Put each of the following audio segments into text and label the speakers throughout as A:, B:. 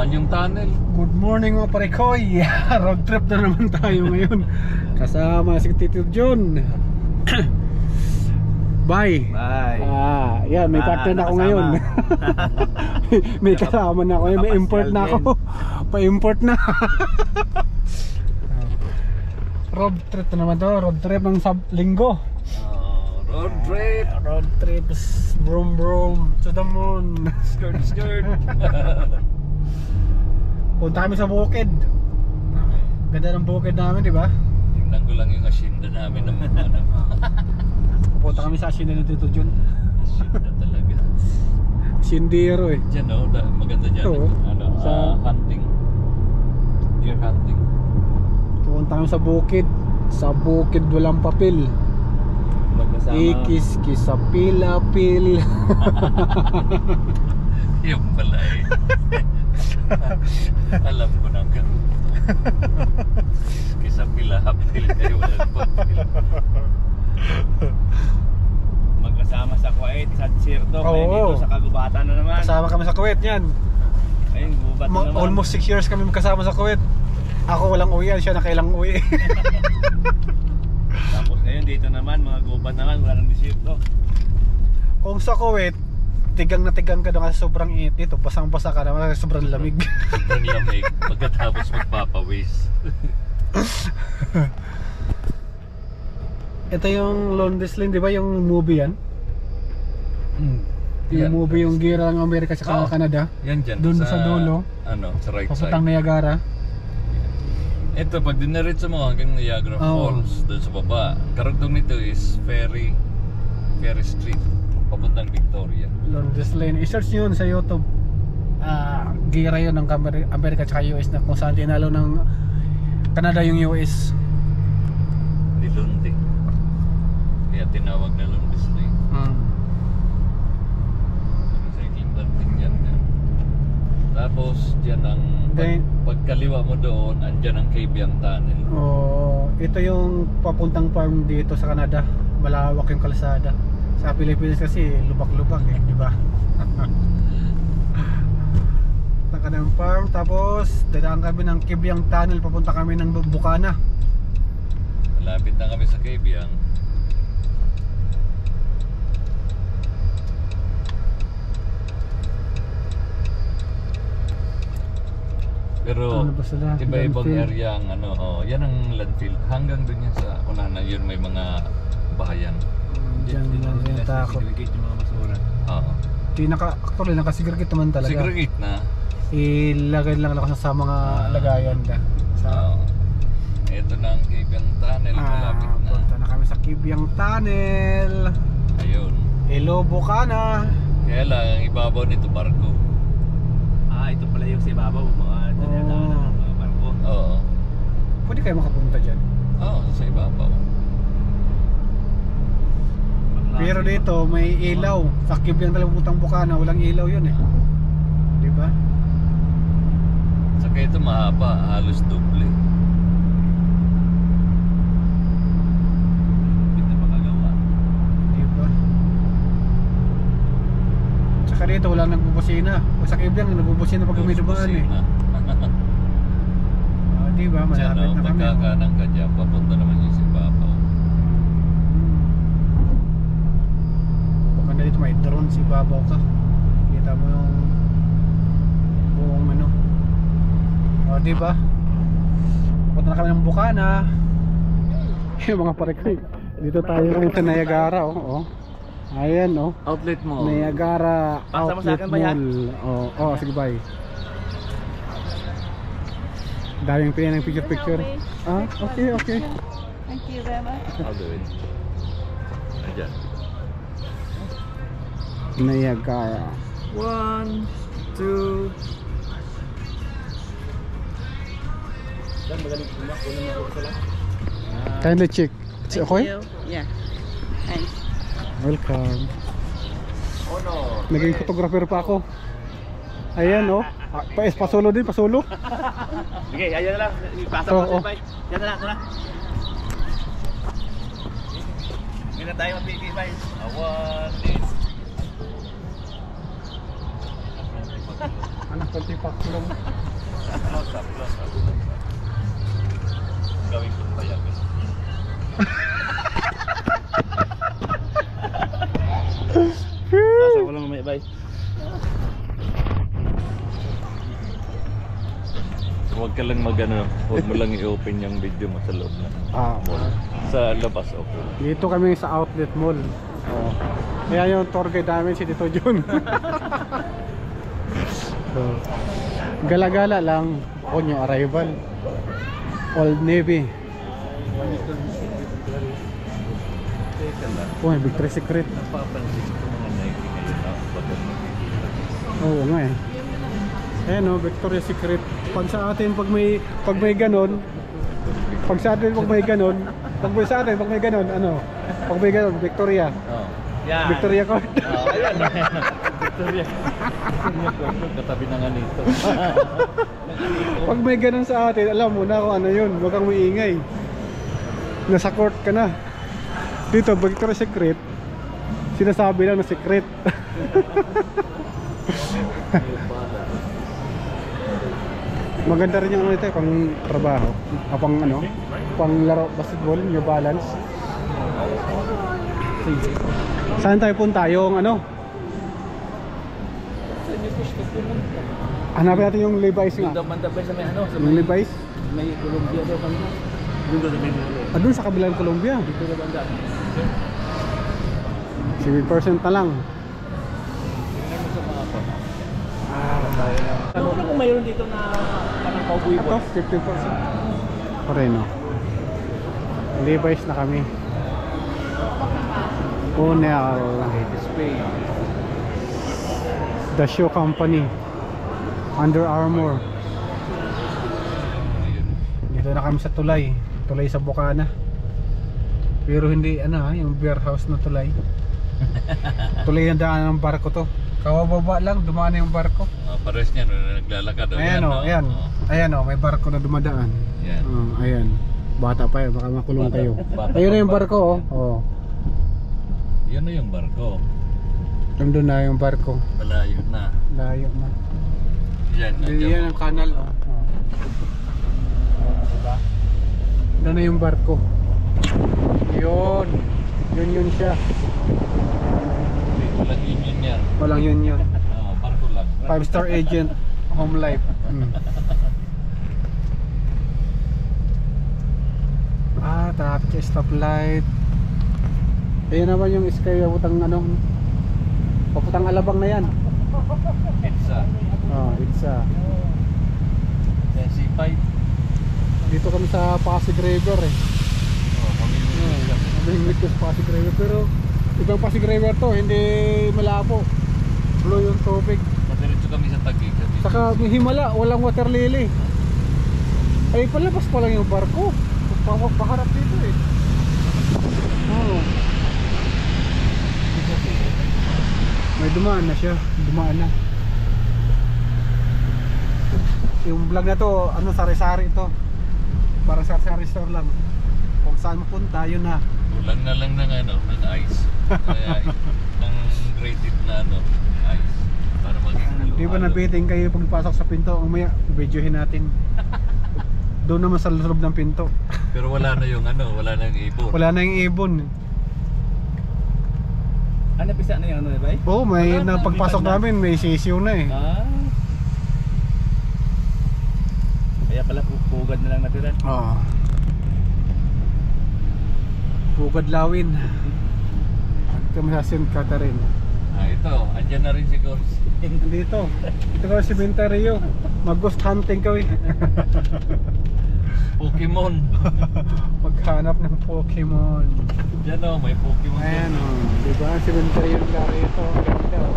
A: yung tunnel.
B: Good morning mga parekoy. Road trip na naman tayo ngayon. Kasama si Tito John. Bye.
C: Bye.
B: Yan, may partner na ako ngayon. May kasama na ako ngayon. May import na ako. Pa-import na. Road trip na naman to. Road trip ng linggo.
A: Road trip.
B: Road trips. Brum brum. To the moon.
A: Skirt skirt.
B: Punta kami sa bukid. Ganda ng bukid namin, di ba?
A: Tingnan ko lang yung asyenda namin ng mga ano.
B: Punta kami sa asyenda ng Tito John.
A: Asyenda talaga.
B: Sindiro eh.
A: Diyan oh, maganda dyan.
B: Ito,
A: ano,
B: sa-
A: hunting. Deer hunting.
B: Punta kami sa bukid. Sa bukid walang papel.
C: Magkasama.
B: Ikis-kis sa pila-pil.
A: Yung pala eh. Alam ko na ka. Kisa pila-hapil kayo walang papel.
C: Magkasama sa Kuwait, sa Sirto,
B: Oo.
C: dito sa Kagubatan na naman.
B: Kasama kami sa Kuwait yan.
C: Ayun, gubat na naman.
B: Almost 6 years kami magkasama sa Kuwait. Ako walang uwian, siya nakailang uwi.
C: Tapos ngayon dito naman, mga gubat naman, wala nang desierto.
B: Kung sa Kuwait, tigang na tigang ka doon kasi sobrang init dito. Basang-basa ka naman kasi sobrang lamig.
A: Sobrang lamig. Pagkatapos magpapawis.
B: Ito yung Londres Lane, di ba? Yung movie yan? Yung
A: Yan.
B: movie, yung gira ng Amerika sa Canada.
A: Yan dyan.
B: Doon sa dulo.
A: Ano, sa right
B: Papuntang
A: side.
B: Niagara.
A: Ito, pag dinaritsa mo hanggang Niagara
B: Oo.
A: Falls, doon sa baba. Karugtong nito is Ferry Street. Papuntang Victoria.
B: Londres Lane. I-search nyo yun sa YouTube. Gira yun ng Amerika at US na kung saan tinalo ng Canada yung US.
A: Nilundi. Kaya tinawag na Londres Lane. Recycling dumping yan. Tapos, dyan ang pagkaliwa mo doon, andyan ang Kabyang Tunnel.
B: Ito yung papuntang farm dito sa Canada. Malawak yung kalsada. Sa Pilipinas kasi lubak-lubak eh, di ba? Punta ng farm, tapos dadaan kami ng Kabyang Tunnel, papunta kami ng Bukana.
A: Malapit na kami sa Kabyang. Pero
B: Ano ba sila?
A: iba-ibang
B: Landfill.
A: area ang ano, yan ang landfill. Hanggang doon yan sa unahan na yun may mga bahayan.
B: Diyan lang yung takot.
C: Sinigigit yung mga basura.
A: Oo.
B: Actually, nakasigurgit naman talaga.
A: Segregate na.
B: Ilagay lang sa mga lagayan ka.
A: Oo. Ito na ang Kabyang Tunnel, malapit na.
B: Punta na kami sa Kabyang Tunnel.
A: Ayun.
B: Hello, Bukana.
A: Kaya lang, ang ibabaw nito barko.
C: Ito pala yung sa ibabaw, mga dinadaanan ng mga barko.
A: Oo.
B: Pwede kayo makapunta dyan.
A: Oo, sa ibabaw.
B: Pero dito may ilaw. Sa Kabyang Talabutang Bukana, walang ilaw yun eh. Di ba?
A: Saka ito mahaba, halos doble.
C: Hindi na makagawa.
B: Di ba? Tsaka dito walang nagbubusina. Sa Kabyang nagbubusina pag may dumaan eh. Di ba?
A: Diyan
B: Malapit na kami.
A: pagkakanan ka dyan, papunta naman yung sa ibabaw.
B: Baka dito may drone si babaw ka. Kita mo yung buong ano. Di ba? Punta na kami ng Bukana. Yung mga parekoy. Dito tayo ngayon sa Niagara oh. Ayan oh.
A: Outlet mo.
B: Niagara
C: Pasa mo sa
B: Outlet
C: akin ba yan?
B: Mall. Sige bye. Daming pinin ng picture. Okay.
D: Thank you very much.
A: I'll do it. Ayan.
B: Niagara.
A: 1, 2.
C: Yan, magaling kumakuha na ako sila.
B: Kindly check. It's okay?
D: You. Yeah. Thanks.
B: Welcome.
A: Oh no.
B: Naging photographer pa ako. Ayan oh. Pasulo din, pasulo.
C: Sige, ayan na lang. Ipasa
B: Oo.
C: mo sa yan na lang, ito na. Ngayon na tayo mag-pipipay.
A: Awan is.
B: Pantipak lang.
A: Close up. Gawin ko pa yan.
C: Nasa ko lang may bay.
A: Huwag ka lang huwag mo lang i-open yung video mo sa loob na. Sa labas, okay.
B: Dito kami sa outlet mall. Oh. Kaya yung tour guide namin si Tito Jun. So, gala-gala lang on yung arrival. Old Navy.
A: Teka lang.
B: Oh, Victoria's Secret.
A: Napapansin ko mga Nike ngayon na bagal magkikita.
B: Oo nga eh. Ayan o, Victoria's Secret. Pag sa atin, pag may ganon, pag sa atin, pag may ganon, ano? Pag may ganon, Victoria.
A: Oh.
C: Yan.
B: Victoria Court.
A: Ayan. Victoria. Katabi na nga nito.
B: Pag may ganon sa atin, alam mo na kung ano yun. Huwag kang maingay. Nasa court ka na. Dito, Victoria's Secret, sinasabi lang na secret. Maganda rin yung ano ito, pang trabaho. Pang ano, pang laro basketball, New Balance. Sige. Saan tayo punta? Yung ano? Hanapin natin yung Levi's nga.
C: Manda ba sa may ano? Sa
B: Yung Levi's?
C: may Colombia daw banda. Doon daw sa may dulo.
B: Doon sa kabilang Colombia.
C: Dito na banda.
B: 7% na lang.
C: Ano kung mayroon dito na parang cowboy
B: Ito,
C: boy?
B: 50%. Pareno. Levi's na kami. Unel.
A: Display.
B: The Shoe Company. Under Armour. Dito na kami sa tulay. Tulay sa Bukana. Pero hindi ano yung beer house na tulay. Tulay na daan ng barko to. Kawababa lang, dumaan na yung barko.
A: Pares niya, naglalakad.
B: Ayan o, ayan. Ayan o, may barko na dumadaan.
A: Yan.
B: Ayan. Bata pa yun, baka makulong kayo.
A: Bata
B: Ayun na
A: pa
B: yung
A: ba?
B: barko oh.
A: Yan na yung barko.
B: Nandun na yung barko.
A: Malayo na.
B: Layo na.
A: Yan,
B: Yan ang kanal oh. Diba? Doon na yung barko. Yun. Yun siya.
A: Walang union yan.
B: Walang yun.
A: Barko lang.
B: 5-star agent, home life. Traffic stoplight. Ayun naman yung sky papuntang papuntang Alabang na yan.
A: Pizza.
B: It's
A: C5.
B: dito kami sa Pasig River eh. Mamimit ko sa Pasig River, pero ibang Pasig River to, hindi malabo. Blue yung tubig.
A: Madiretso kami sa Taguig.
B: Saka may himala, walang water lily. Ay palabas pa lang yung barko. Paharap dito eh. May dumaan na siya. Dumaan na. Yung vlog na to, sari-sari ito. Parang sari-sari store lang. Kung saan mapunta, yun na.
A: Kulang na lang ng ice. Kaya ng graded na ice. Para maging
B: Di ba nabiting kayo pagpasok sa pinto? Umaya, videohin natin. Doon naman sa loob ng pinto.
A: Pero wala na yung wala na yung ibon.
B: Wala na yung ibon.
C: Ano pisa na yung ba?
B: Oo, may
A: Wala na,
B: pagpasok
A: may
B: namin, may sisiw na eh.
C: Kaya pala pugad na lang natira.
B: Oo. Pugad Lawin. At kami sa St. Catherine.
A: Ito, andyan na rin siguro.
B: Dito. Ito kami sa cementerio. Mag-ghost hunting kami.
A: Pokemon.
B: Maghanap ng Pokemon.
A: Diyan may Pokemon.
B: Ayan o. Diba? Ang cementerio yung lari ito. Ganda o.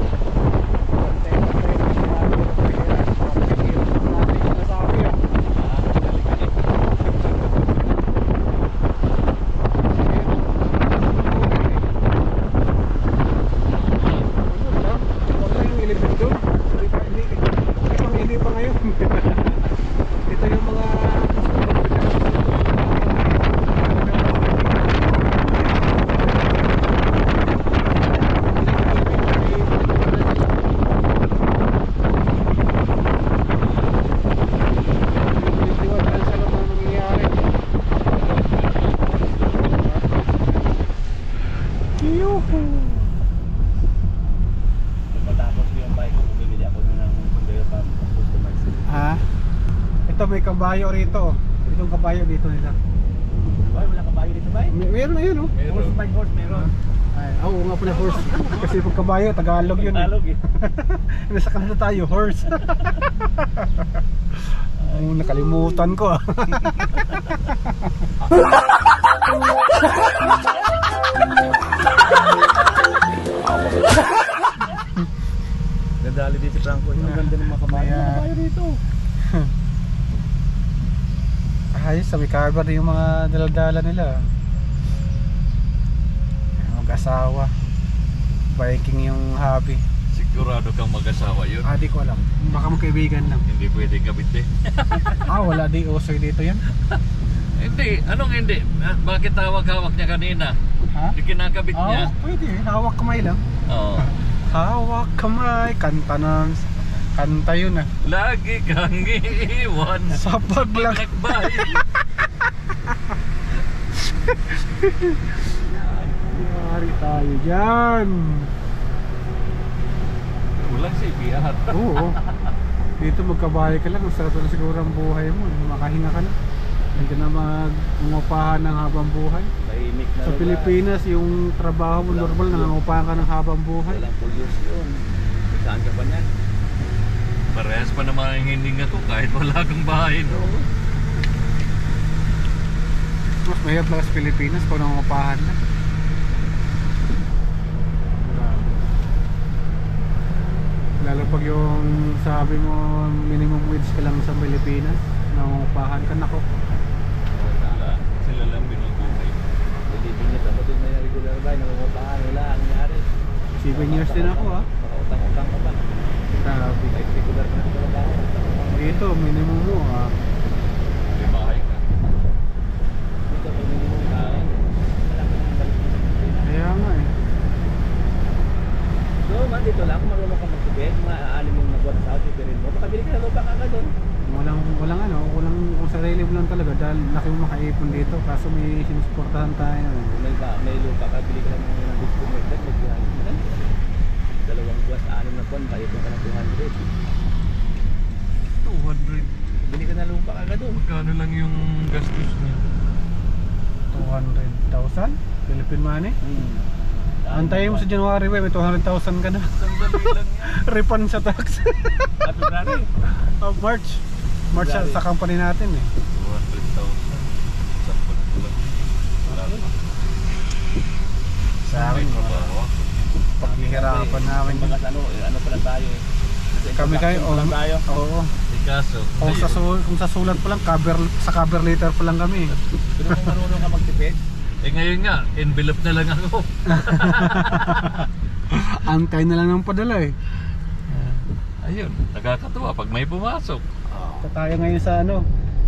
B: Hindi pa ngayon. Ito yung mga Ito may kabayo rito. Itong kabayo dito nila.
C: Bay, wala kabayo dito, bay?
B: Meron na yun, oh.
C: Horse by horse, meron.
B: Ay, oo nga pala horse. Kasi pag kabayo, Tagalog yun.
C: Tagalog eh.
B: Nasa Canada tayo, horse. Oh, nakalimutan ko ah.
C: Nadali din si Franco. Ang ganda ng mga kabayo.
B: Ayan.
C: Mga kabayo dito.
B: Ayos, sabi carver yung mga daladala nila. Mag-asawa. Biking yung hobby.
A: Sigurado kang mag-asawa yun.
B: Di ko alam. Baka magkaibigan lang.
A: Hindi pwede kabit eh.
B: Wala di usoy dito yan.
A: Hindi, anong hindi? Bakit hawak-hawak niya kanina?
B: Ha?
A: Hindi kinakabit niya?
B: Pwede. Hawak kamay lang.
A: Oo.
B: Hawak kamay. Kanta yun ah.
A: Lagi kang iiwan
B: Sa paglang.
A: Nagbay.
B: Yari tayo dyan.
A: Kulang si Biat.
B: Oo. Dito magkabahay ka lang. Masarap na siguro ang buhay mo. Makahinga ka na. Hindi na mangungupahan ng habang buhay.
C: Tahimik na
B: Sa
C: lugar.
B: Pilipinas, yung trabaho mo normal, nangungupahan ka ng habang buhay.
C: Walang pollution. Saan ka pa niyan?
A: Parehas pa naman ang hininga ko kahit wala kang bahay, no?
B: Mas mahirap lang sa Pilipinas kung nangungupahan na. Grabe. Lalo pag yung sabi mo minimum wage ka lang sa Pilipinas, nangungupahan ka, nako.
A: Wala. Sila lang binubuhay.
C: Nilibingit ako doon na regular bay. Nangungupahan. Wala. Ang nangyari.
B: 7 years din ako ah.
C: Utang-utang ka ba?
B: Grabe.
C: Kahit regular ka na trabaho.
B: Dito, minimum mo ah.
A: May bahay ka.
C: Dito pag minimum ka. Wala ka nang balik.
B: Kaya nga eh.
C: So man, dito lang. Kung marunong ka magtubig, maaalim mong nagwa sa South, ipirin mo. Makabili ka na lupa ka doon.
B: Walang kung sarili mo lang talaga dahil laki mo makaipon dito kaso may sinusuportahan tayo.
C: May lupa ka, bili ka lang ng gusto mo. Mag-200 mo lang. 2 buwan, 6 na buwan, bayad ka ng 200.
A: 200.
C: Bili ka na lupa ka doon.
A: Magkano lang yung gastos niya?
B: 200,000 Philippine money. Antayin mo sa January, may 200,000 ka na.
A: Sandali lang yan.
B: Refund sa tax.
C: At February.
B: March sa company natin eh.
A: 200,000. Sampun ko lang. Wala pa.
B: Sa akin,
A: May trabaho ako.
B: paghihirapan namin.
C: Mga ano pala tayo eh. Kasi
B: Kami kayo,
C: contractor lang tayo.
B: Oo.
A: Ikaso,
B: Kung sa sulat pa lang, sa cover letter pa lang kami.
C: Pero kung marunong ka magtipid,
A: ngayon nga, envelope na lang ako.
B: Antay na lang ng padala eh.
A: Ayun, nakakatuwa pag may pumasok.
B: So tayo ngayon sa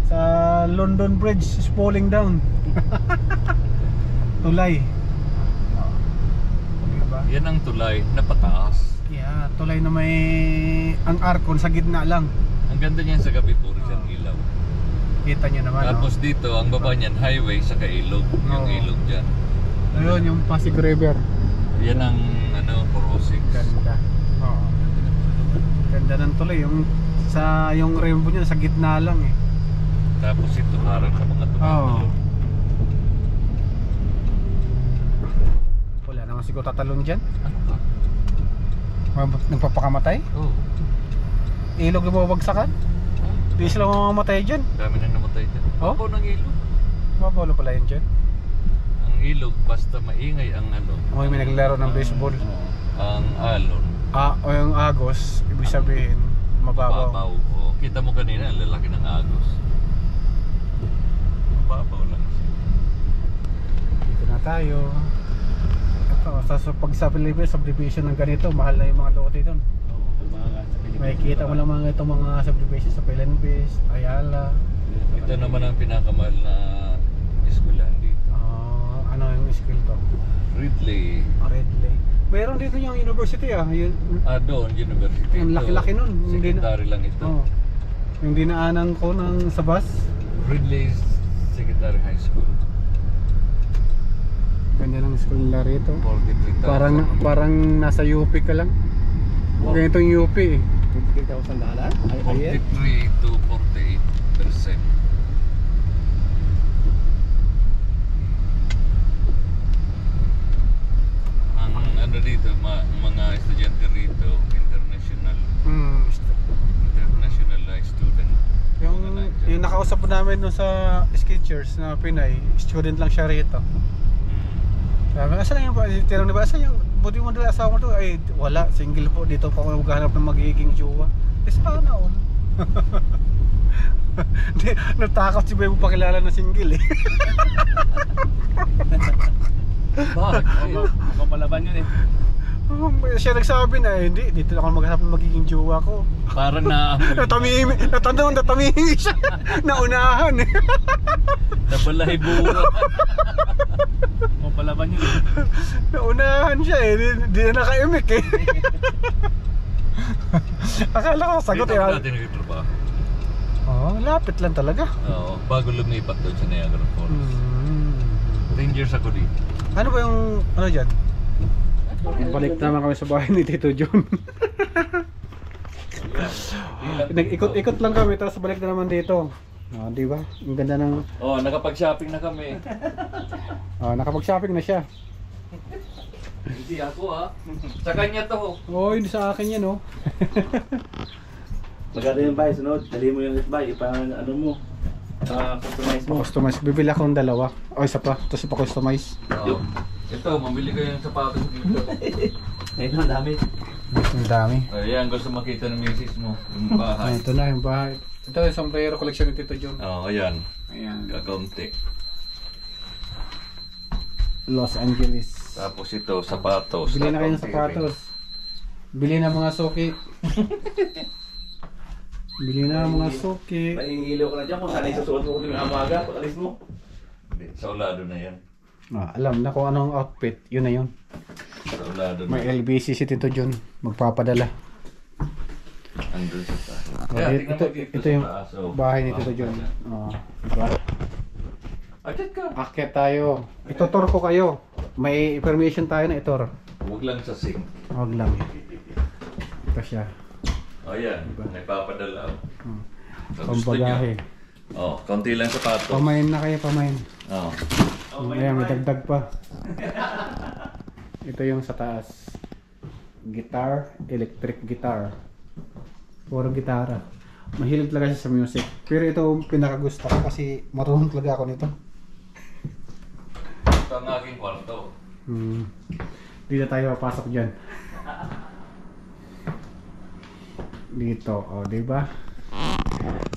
B: sa London Bridge is falling down. Tulay. Diba?
A: Yan ang tulay na pataas.
B: Yeah, tulay na may ang arkon sa gitna lang.
A: Ang ganda niyan sa gabi, puro siyang ilaw.
B: Kita nyo naman.
A: Tapos dito, ang baba niyan, highway sa ilog. Yung
B: Oo.
A: ilog dyan.
B: Ayun, yung Pasig River.
A: Yan ang 406.
B: Ganda. Oo. Ganda ng tulay. Yung rainbow niya sa gitna lang eh.
A: Tapos ito harang sa mga tumatalo.
B: Oo. Wala naman siguro tatalon dyan.
A: Ano ka?
B: Nagpapakamatay?
A: Oh,
B: Ilog na mababagsakan? Di sila mamamatay dyan.
A: dami na namatay dyan.
B: Oh?
A: Babaw ng ilog.
B: Mabalo pala yun dyan.
A: Ang ilog, basta maingay ang
B: May naglaro ng baseball.
A: ang alon.
B: O yung agos, ibig sabihin, mababaw.
A: Oh, kita mo kanina, ang lalaki ng agos. Mababaw lang siya.
B: Dito na tayo. Ito, pag sa Pilipinas, subdivision ng ganito, mahal na yung mga lote doon. May kita mo lang mga itong mga subdivision sa Pelenbis, Ayala.
A: Ito naman ang pinakamahal na eskwelahan dito.
B: Ano yung school to?
A: Ridley.
B: Red Lake. Meron dito yung university
A: Doon, university.
B: Yung laki-laki nun. Hindi na-
A: Secondary lang ito.
B: Yung dinaanan ko sa bus.
A: Ridley Secondary High School.
B: Ganda ng school nila rito.
A: 43,000.
B: Parang nasa UP ka lang. Ganito yung UP eh.
C: $50,000? Ay,
A: 43 to 48. Ang ano dito, mga estudyante rito, international student.
B: Yung nakausap po namin doon sa Skechers na Pinay, student lang siya rito. Sabi, asan lang yung tinanong ni ba, asan yung buti mo doon asawa mo doon? Ay, wala, single po, dito pa ako maghanap ng magiging jowa. Sana all. Natakot si Bebo pakilala na single eh.
A: Bakit?
C: Mukhang palaban yun eh.
B: Siya nagsabi na hindi, dito ako maghanap ng magiging jowa ko.
A: Parang naamoy.
B: Natamihingi siya. Naunahan eh.
A: Nabalay buwa.
C: Mukhang palaban yun eh.
B: Naunahan siya eh, di na naka-imik eh. Akala ko sagot
A: Dito
B: eh.
A: ako dati nagtatrabaho.
B: Oh, lapit lang talaga.
A: Oo, bago lumipat doon sa Niagara Falls. 10 years ako dito.
B: Ano ba yung, ano dyan? Balik naman kami sa bahay ni Tito John. Nag-ikot-ikot lang kami, tapos balik na naman dito. Oh, di ba? Ang ganda ng...
A: Oh, nakapag-shopping na kami.
B: Oh, nakapag-shopping na siya.
A: Hindi ako ha. Sa kanya to.
B: Oh, hindi sa akin yan oh.
C: Maganda yung bay, sunod. Dali mo yung bay, ipang ano mo. Customize mo.
B: Customize. Bibili akong dalawa. O, isa pa. Tapos ipa-customize.
A: Oo. Ito, mamili kayo ng sapatos dito.
C: Ayun, ang dami.
B: Ang dami.
A: Ayan, gusto makita ng misis mo. Yung bahay.
B: Ito na yung bahay. Ito yung sombrero collection ni Tito John.
A: Oo, ayan.
B: Ayan.
A: Kakaunti.
B: Los Angeles.
A: Tapos ito, sapatos.
B: Bili na kayo ng
A: Kakaunti
B: sapatos. Bili na mga suki. Bili na mga suki.
C: Mahihilo ko na dyan kung saan isusuot mo kung yung amaga, pag alis mo.
A: Hindi, sa ulado na yan.
B: Alam na kung anong outfit. Yun na yun.
A: Sa ulado na.
B: May LBC si Tito John. Magpapadala.
A: Andun sa taas.
B: Oh,
A: Kaya, tingnan mo dito
B: ito
A: sa
B: yung
A: taas, oh.
B: bahay ni Tito John. Diba?
A: Akyat ka.
B: Akyat tayo. Itutor ko kayo. May permission tayo na itor.
A: Huwag lang sa sink.
B: Huwag lang. Ito siya.
A: O yan, may papadala. Sa gusto
B: Pambagahe.
A: niyo. Oh, konti lang sapatos.
B: Pamain na kayo, pamain.
A: Oh.
B: Ayan, may dagdag pa. Ito yung sa taas. Guitar, electric guitar. Puro gitara. Mahilig talaga siya sa music. Pero ito ang pinakagusto ko kasi marunong talaga ako nito.
A: Ito ang aking kwarto.
B: Dito tayo papasok dyan. Dito, oh, di ba?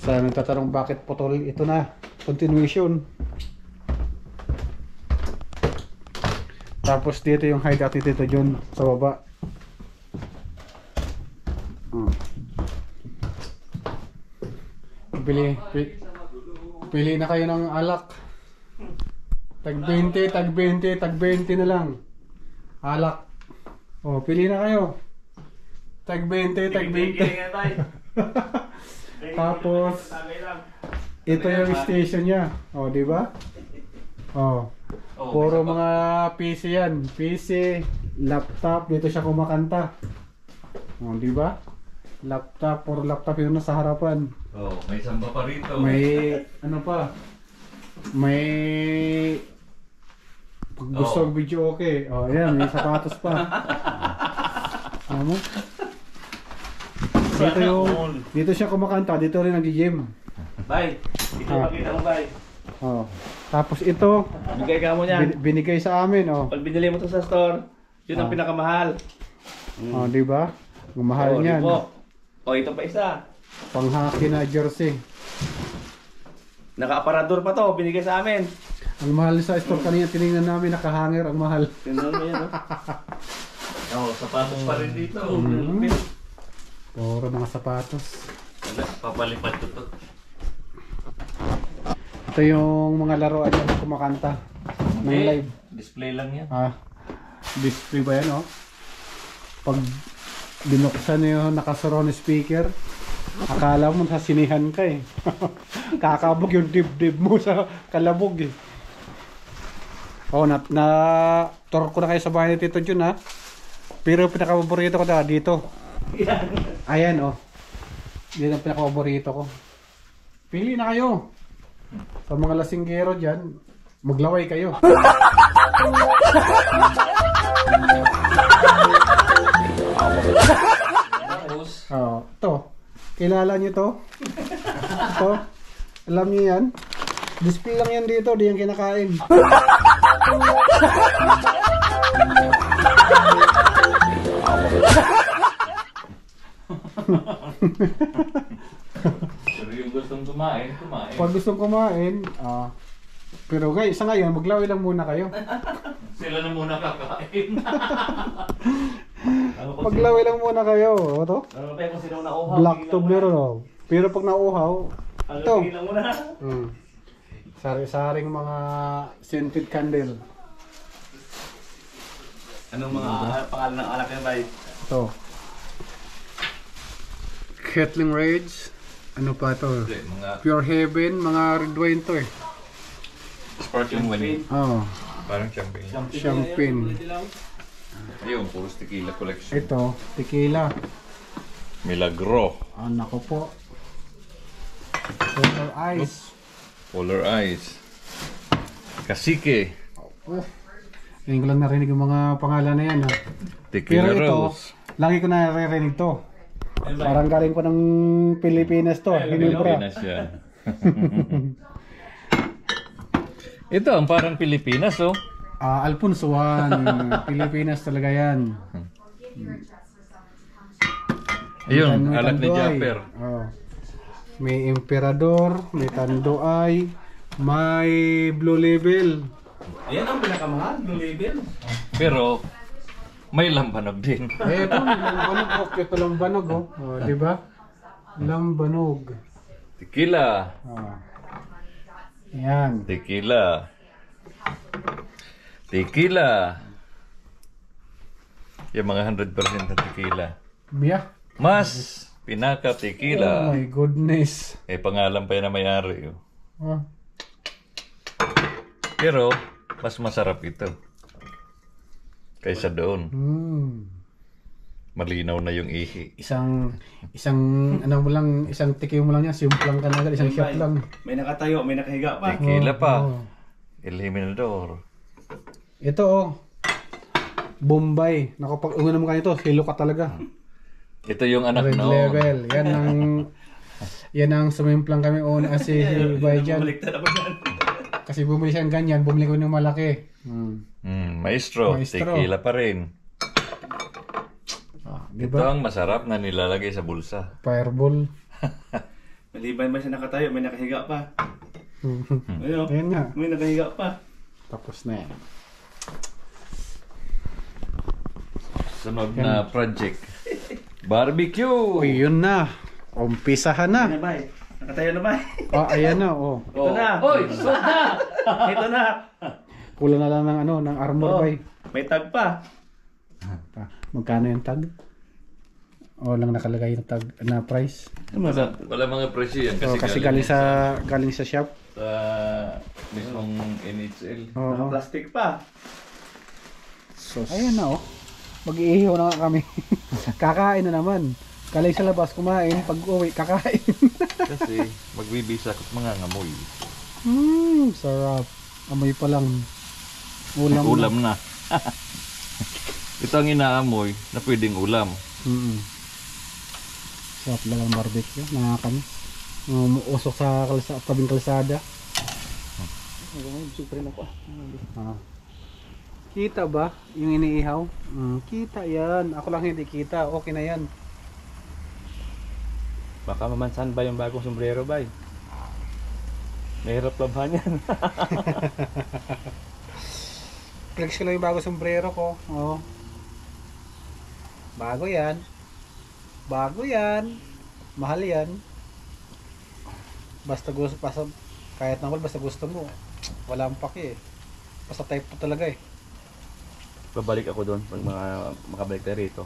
B: Sa nagtatanong bakit putol, ito na. Continuation. Tapos dito yung hideout ni Tito John sa baba. Pili na kayo ng alak. Tag 20, tag 20, tag 20 na lang. Alak. Oh, pili na kayo. Tag 20, tag 20. Tapos ito yung station niya. Oh, di ba? Oh. Puro mga PC yan. PC, laptop, dito siya kumakanta. Oh, di ba? Laptop, puro laptop yun nasa harapan.
A: Oh, may samba pa rito.
B: May ano pa? May pag gusto video okay. Oh, ayan, may sapatos pa. Ano? Dito siya kumakanta, dito rin nag-gym.
C: Bay, ito makita mo bay.
B: Oh. Tapos ito,
C: Bigay ka mo niyan.
B: binigay sa amin, oh.
C: Pag binili mo to sa store, yun ang pinakamahal.
B: Oh, di ba? Ang mahal niyan.
C: O, ito pa isa.
B: Panghaki na jersey.
C: Naka-aparador pa to, binigay sa amin.
B: Ang mahal sa store kanina, tinignan namin, nakahanger ang mahal.
C: Tingnan mo yan,
A: Oh, sapatos pa rin dito.
B: Puro mga sapatos.
A: Wala, papalipad ko to.
B: Ito yung mga laruan niya kumakanta ng live.
A: Display lang yan.
B: Display ba yan, oh? Pag binuksan niyo nakasarong speaker, akala mo sa sinihan ka eh. Kakabog yung dibdib mo sa kalabog eh. Oh, tour ko na kayo sa bahay ni Tito John ha. Pero pinaka-paborito ko dito. Ayan oh. Dito ang pinaka-paborito ko. Pili na kayo. Sa mga lasinggero dyan, maglaway kayo.
A: Tapos,
B: To. Kilala nyo to? To. Alam nyo yan? Display lang yan dito, di yan kinakain.
A: pero yung gustong kumain, kumain.
B: Pag gustong kumain, pero guys, sa ngayon, maglaway lang muna kayo.
A: Sila na muna kakain.
B: Maglaway lang muna kayo. O to?
C: Ano pa kung sino nauhaw?
B: Black to blue, no? Pero pag nauhaw, ito.
C: Tigil lang muna.
B: Sari-saring mga scented candle.
C: Anong mga pangalan ng alak yan, bay?
B: Ito. Kettling Rage. Ano pa to?
A: Hindi, mga
B: Pure Heaven, mga red wine to eh.
A: sparkling wine.
B: Oh,
A: Parang champagne.
B: champagne.
A: Ayun, puros tequila collection.
B: Ito, tequila.
A: Milagro.
B: Nako po. Polar Ice.
A: Polar Ice. Cacique.
B: Ngayon ko lang narinig yung mga pangalan na yan ha.
A: Tequila
B: Pero ito,
A: Rose.
B: lagi ko naririnig to. Parang galing pa ng Pilipinas to. Hinibra.
A: Pilipinas yan. Ito, ang parang Pilipinas, oh.
B: Alfonso Juan. Pilipinas talaga yan.
A: Ayun,
B: May
A: alak ni
B: Tanduay.
A: Japper.
B: May Emperador, may Tanduay, may Blue Label.
C: Ayan ang pinakamahal, Blue Label.
A: Pero, may lambanog din.
B: Ito, lambanog. Okay, ito lambanog. Di ba? Lambanog.
A: Tequila.
B: Yan.
A: Tequila. Tequila. Yung mga 100% na tequila.
B: Biya.
A: Mas pinaka
B: Oh
A: tequila.
B: my goodness.
A: Pangalan pa yan na may-ari. Oh.
B: Ah,
A: Pero, mas masarap ito. Kaysa doon. Malinaw na yung ihi.
B: isang ano mo lang, isang tikim mo lang yan, simplang ka na agad, isang shot lang.
C: May nakatayo, may nakahiga pa.
A: Tequila pa.
B: Oh.
A: Eliminador.
B: Ito Bombay. Naku, pag uminom ka nito, hilo ka talaga.
A: Ito yung anak
B: Red
A: noon.
B: level. Yan ang sumimplang kami una kasi Bay dyan.
C: Baliktad ako dyan.
B: Kasi bumili siya ng ganyan, bumili ko ng malaki.
A: Maestro.
B: Maestro.
A: Tequila pa rin. Ito
B: Diba?
A: ang masarap na nilalagay sa bulsa.
B: Fireball.
C: Maliban ba siya nakatayo, may nakahiga pa. Ayun,
B: Ayan nga.
C: may nakahiga pa.
B: Tapos na yan.
A: Sunod na project. Barbecue!
B: Uy, yun na. Umpisahan na.
C: Ano ba eh? Nakatayo na ba eh?
B: Ayan na,
C: Ito na.
A: Oy, sud na!
C: Ito na.
B: Kulang na lang ng ng armor bay.
C: May tag pa.
B: Magkano yung tag? O lang nakalagay yung tag na price.
A: Wala mga presyo yan
B: Kasi galing sa shop.
A: sa mismong NHL.
B: Oo.
C: Plastic pa.
B: Ayun na Mag-iihaw na nga kami. Kakain na naman. Kalay sa labas kumain, pag uwi kakain.
A: Kasi magbibisa at mga ngamoy.
B: Sarap. Amoy pa lang. Ulam
A: Na. Ito ang inaamoy na pwedeng ulam.
B: Sarap lang ang barbecue. Nakakamis. Usok sa tabing kalsada. Super na po. Kita ba yung iniihaw? Kita yan. Ako lang hindi kita. Okay na yan.
C: Baka mamansan ba yung bagong sombrero ba eh? Mahirap labhan yan.
B: Flex ko lang yung bago sombrero ko. Bago yan. Mahal yan. Basta gusto, kahit naman basta gusto mo. Wala ang paki eh. Basta type po talaga eh.
C: Babalik ako doon pag makabalik tayo rito.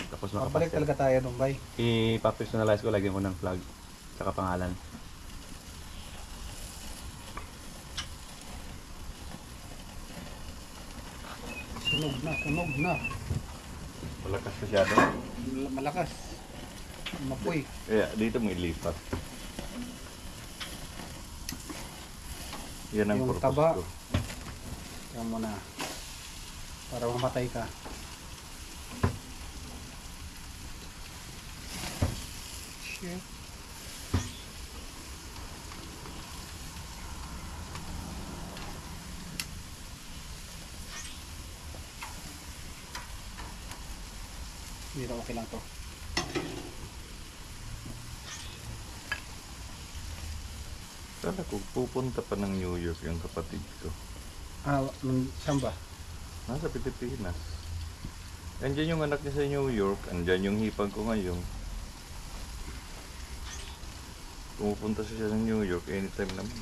C: Tapos
B: Makabalik talaga tayo nung bay.
C: I-personalize ko, lagyan ko ng flag saka pangalan.
B: Sunog na.
A: Malakas masyado.
B: Malakas. Mapoy.
A: Kaya dito mo ilipat. Yan ang
B: yung
A: purpose
B: taba.
A: ko.
B: Yan mo na. Para mamatay ka. Shit. Hindi na okay lang to.
A: Kala ko pupunta pa ng New York yung kapatid ko.
B: Saan ba?
A: Nasa Pilipinas. Andyan yung anak niya sa New York. Andyan yung hipag ko ngayon. Pumupunta siya sa New York anytime naman.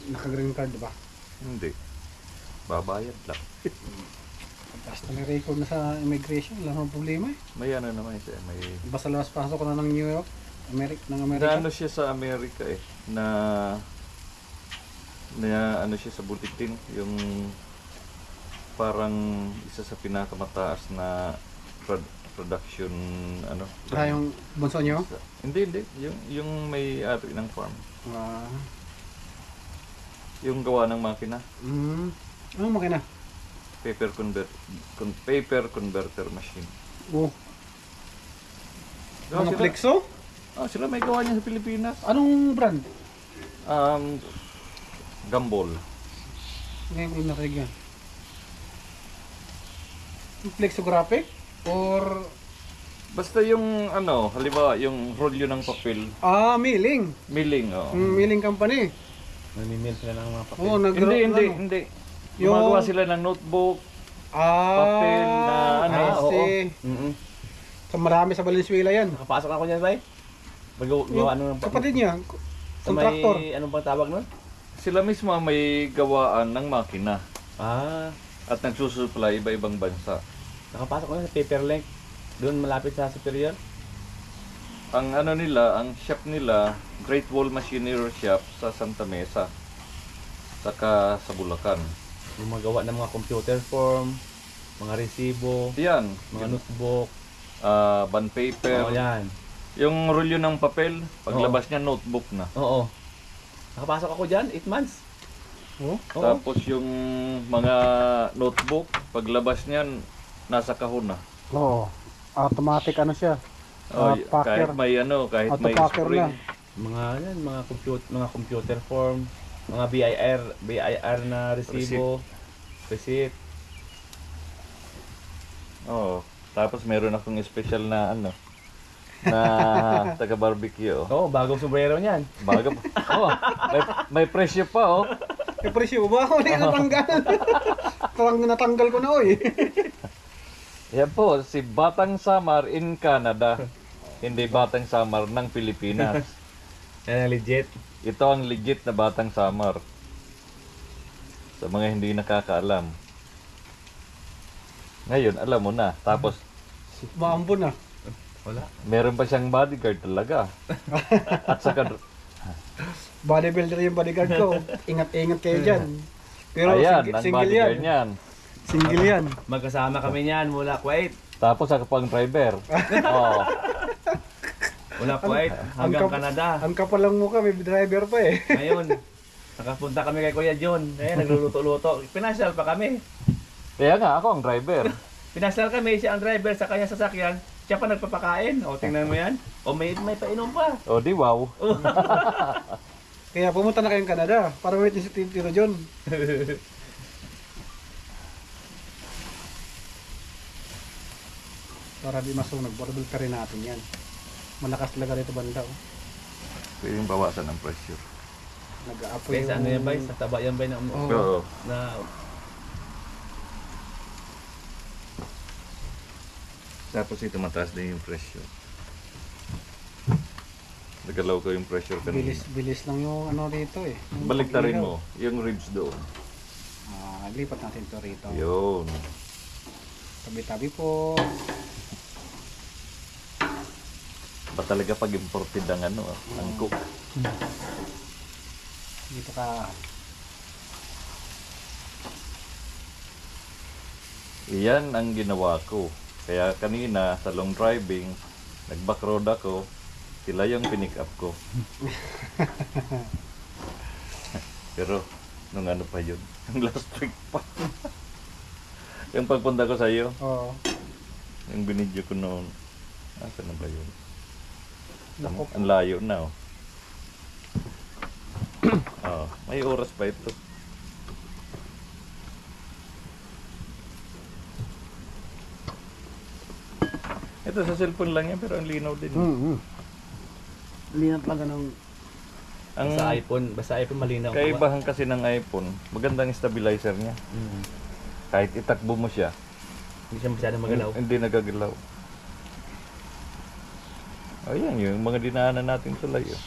B: Naka-green card ba?
A: Hindi. Babayad lang.
B: Basta may record na sa immigration, wala namang problema eh.
A: May ano naman siya. May...
B: Basta labas-pasok ko na ng New York, ng Amerika.
A: Na ano siya sa Amerika eh. Na ano siya sa bulletin. Yung parang isa sa pinakamataas na production ano.
B: Yung bunso nyo?
A: Hindi. Yung may ari ng farm. Yung gawa ng makina.
B: Ano makina?
A: Paper converter machine.
B: Oh.
A: Gawa
B: Mga
A: sila-
B: Plexo?
A: Sila may gawa niya sa Pilipinas.
B: Anong brand?
A: Gumball.
B: Ngayon ko yung narinig yan. Yung Flexographic? Or...
A: Basta yung ano, halimbawa yung rolyo ng papel,
B: Milling.
A: milling, oh.
B: Milling company.
C: Namimil sila ng mga papel.
B: Oo,
A: Hindi. Gumagawa sila ng notebook, papel na ano.
B: Kasi, sa marami sa Valenzuela yan.
C: Nakapasok na ako niyan, bay. Magawa ano ng
B: Kapatid niya,
C: sa
B: contractor.
C: may, anong bang tawag nun?
A: Sila mismo ang may gawaan ng makina
C: At
A: at nagsusupply iba-ibang bansa.
C: nakapasok ko na sa Paperlink. Doon malapit sa Superior.
A: Ang ano nila, ang shop nila, Great Wall Machinery Shop sa Santa Mesa. Saka sa Bulacan.
C: Gumagawa ng mga computer form, mga resibo,
A: Yan,
C: mga notebook.
A: bond paper.
C: Yan.
A: Yung rolyo ng papel, paglabas niya notebook na.
C: Oo. Nakapasok ako dyan, 8 months.
B: Oh?
C: Oo.
A: Tapos yung mga notebook, paglabas niyan, nasa kahon na.
B: Oo. Automatic ano siya.
A: Kahit may ano, kahit may
B: Auto-packer
A: spring.
B: na.
C: Mga yan, mga computer form, mga BIR na resibo, receipt.
A: Oo. Tapos meron akong special na ano, na taga barbecue.
C: Oo, bagong sombrero niyan.
A: Bago pa. Oh, may presyo pa oh.
B: May presyo ba? Ako na natanggal. Parang natanggal ko na oy.
A: Yan po, si Batang Samar in Canada. Hindi Batang Samar ng Pilipinas.
C: Yan ang legit.
A: Ito ang legit na Batang Samar. Sa mga hindi nakakaalam. Ngayon, alam mo na. Tapos,
B: Maambo na.
C: Wala.
A: meron pa siyang bodyguard talaga. At saka,
B: Bodybuilder yung bodyguard ko. Ingat-ingat kayo dyan. Pero
A: ayan, ang
B: single
A: bodyguard
B: yan.
A: niyan.
B: Single yan.
C: Magkasama kami niyan mula Kuwait.
A: Tapos ako pang driver. Oh.
C: Mula Kuwait hanggang
B: kap-
C: Canada.
B: Ang kapal lang mukha, may driver pa eh.
C: Ngayon, nakapunta kami kay Kuya John. Nagluluto-luto. Pinasyal pa kami.
A: Kaya nga, ako ang driver.
C: Pinasyal kami, siya ang driver sa kanyang sasakyan. Siya pa nagpapakain. O, tingnan mo yan. O, may painom pa.
A: O di wow.
B: Kaya pumunta na kayong Canada para wait si Tito John. Para di masunog, portable ka rin natin yan. Malakas talaga dito banda. Oh.
A: Pwede yung bawasan ng pressure.
B: Nag-aapoy
C: Guys, ano yan ba? Sa taba yan ba? Na,
B: Oo.
A: Oo.
C: na
A: Tapos ito mataas din yung pressure. Nagalaw ko yung pressure kanina.
B: Bilis lang yung ano dito eh. Yung
A: Baliktarin
B: pag-ilaw.
A: mo, yung ribs doon.
B: Lipat natin ito rito.
A: Yun.
B: Tabi-tabi po.
A: Ba talaga pag imported ang ano, ang cook.
B: Dito ka.
A: Iyan ang ginawa ko. Kaya kanina sa long driving, nag-backroad ako, sila yung pinick up ko. Pero, nung ano pa yun, yung last week pa. Yung pagpunta ko sa'yo,
B: Oo.
A: yung binidyo ko noon. Asa na ba yun?
B: Naku.
A: Ang layo na, oh. Oh, may oras pa ito. Ito sa cellphone lang yan, pero ang linaw din.
B: Linap lang ka ng...
A: Ang
C: Basta iPhone malinaw.
A: kaibahan kasi ng iPhone, magandang stabilizer niya. Kahit itakbo mo siya,
C: Hindi siya masyadong magalaw.
A: hindi nagagalaw. Ayan, yung mga dinaanan natin tulay. Oh.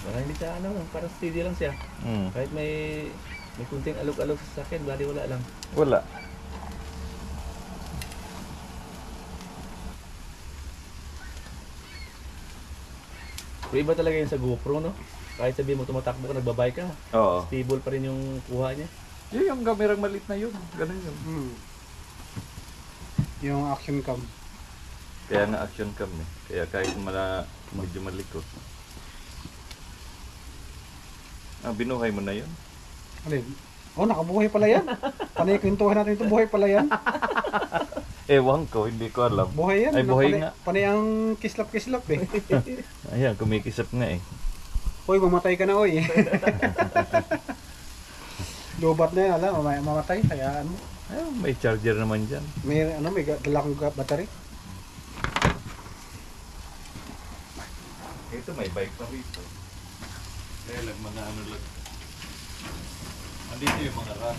C: Parang hindi siya parang steady lang siya.
A: Hmm.
C: Kahit may kunting alog-alog sa sakyan, bali wala lang.
A: Wala.
C: Pero iba talaga yun sa GoPro, no? Kahit sabihin mo tumatakbo ka, nagbabay ka,
A: Oo.
C: stable pa rin yung kuha niya.
A: Yung kamerang maliit na yun. Ganun yun.
B: Yung action cam.
A: Kaya nga action cam eh. Kaya kahit medyo malikot. Binuhay mo na yun?
B: Alin? Oh, nakabuhay pala yan. Panay kwentuhan natin ito, buhay pala yan.
A: Ewan ko, hindi ko alam.
B: Buhay yan.
A: Ay, buhay
B: panay,
A: nga.
B: Panay ang kislap-kislap eh.
A: Ayan, kumikisap nga eh.
B: Hoy, mamatay ka na, oy. Lobat na yan, alam, mamatay, hayaan mo.
A: Ayun, may charger naman dyan.
B: May dala akong battery.
A: Ito, may bike pa rito. Kaya lang, mga ano lang. Andito yung mga ram.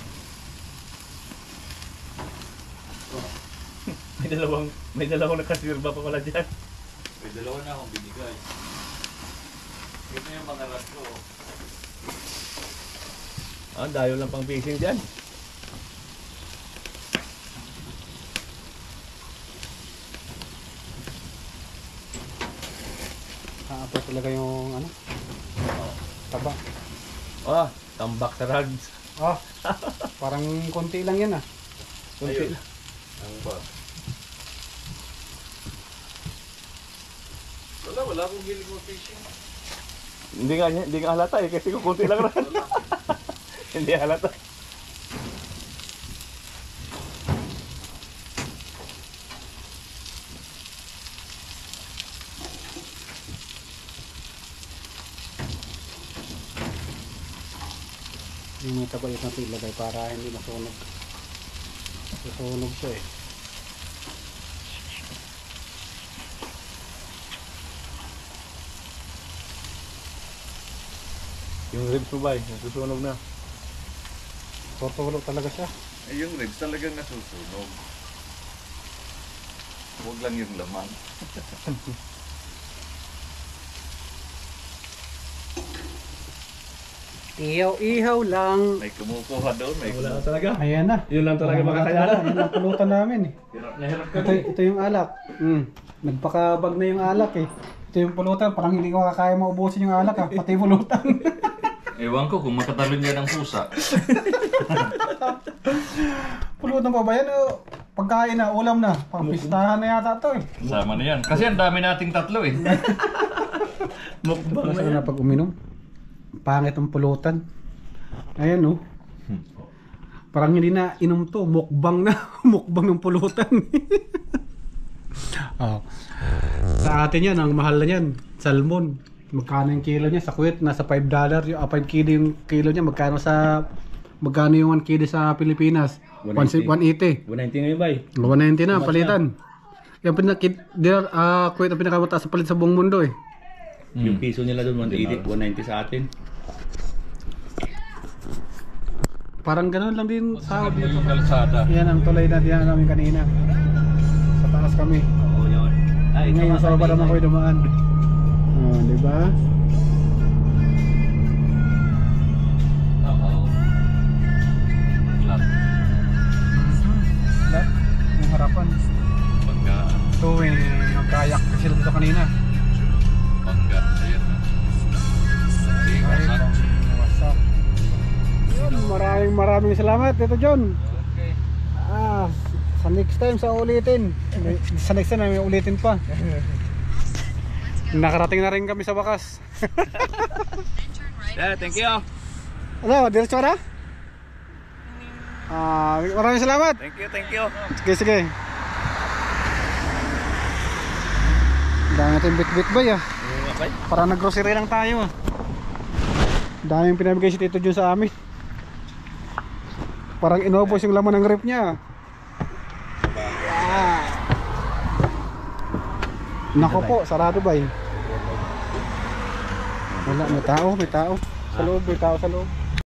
C: May dalawang nakasirba pa pala dyan.
A: May dalawa na akong binigay. Ito yung mga ram ko.
C: Dayo lang pang fishing dyan.
B: Aapay talaga yung ano, taba.
C: Tambak sa rugs.
B: Parang konti lang yan ah.
C: Kunti
A: Ayun.
C: lang.
A: Ang ba? Wala akong hilig mo fishing.
C: Hindi nga halata eh, kasi kung kunti lang rin. Hindi halata.
B: Yung may taba yung natin ilagay para hindi masunog. Masunog siya eh.
C: Yung ribs mo ba eh, nasusunog na.
B: Tutulog talaga siya.
A: Yung ribs talagang nasusunog. Huwag lang yung laman.
B: Ihaw-ihaw lang.
A: May kumukuha doon. May
C: Wala na talaga.
B: Ayan na.
C: Yun lang talaga makakayanan.
B: Yun ang pulutan namin eh.
A: Hirap na hirap
B: Ito yung alak. Nagpakabag na yung alak eh. Ito yung pulutan. Parang hindi ko kakaya maubusin yung alak ah. Pati pulutan.
A: Ewan ko kung makatalon yan ng pusa.
B: Pulutan pa ba yan o pagkain na, ulam na? Pangpistahan na yata ito eh.
A: Sama na yan. Kasi ang dami nating tatlo eh.
C: Mukbang na
B: Masarap
C: yan.
B: na pag uminom. Pangit ang pulutan. Ayan oh. Parang hindi na inom to. Mukbang na. Mukbang ng pulutan. Sa atin yan, ang mahal na yan. Salmon. Magkano yung kilo niya? Sa Kuwait, nasa $5. Yung 5 kilo yung kilo niya. Magkano yung 1 kilo sa Pilipinas? 180.
C: 190 ngayon ba eh?
B: 190 na, palitan. Yung Kuwait ang pinakamataas sa palit sa buong mundo eh.
C: Yung piso nila doon, 180, 190 sa atin.
B: Parang gano'n lang din sa
A: Yung kalsada.
B: yan ang tulay na diyan namin kanina. Sa taas kami.
C: Oo yun.
B: Ngayon sa baba naman ko dumaan. Oh, di ba?
A: Oo. Flat.
B: Lahat yung harapan.
A: Pagka.
B: Ito eh, yung kayak kasi dito kanina.
A: Pagka. Ayan na. Wasak.
B: Wasak. Yun, maraming salamat Tito John.
A: Okay.
B: Sa next time sa ulitin. Sa next time may ulitin pa. Nakarating na rin kami sa wakas.
C: Yeah, thank you.
B: Ano, diretso na? Maraming salamat.
C: Thank you.
B: Sige, sige. Dami natin bit-bit ba ya?
C: Okay.
B: Para nag-grocery lang tayo. Daming pinabigay si Tito Jun sa amin. Parang inubos yung laman ng rep niya. Ah. Nako po, sarado ba eh? Wala, may tao. Sa loob, may tao sa loob.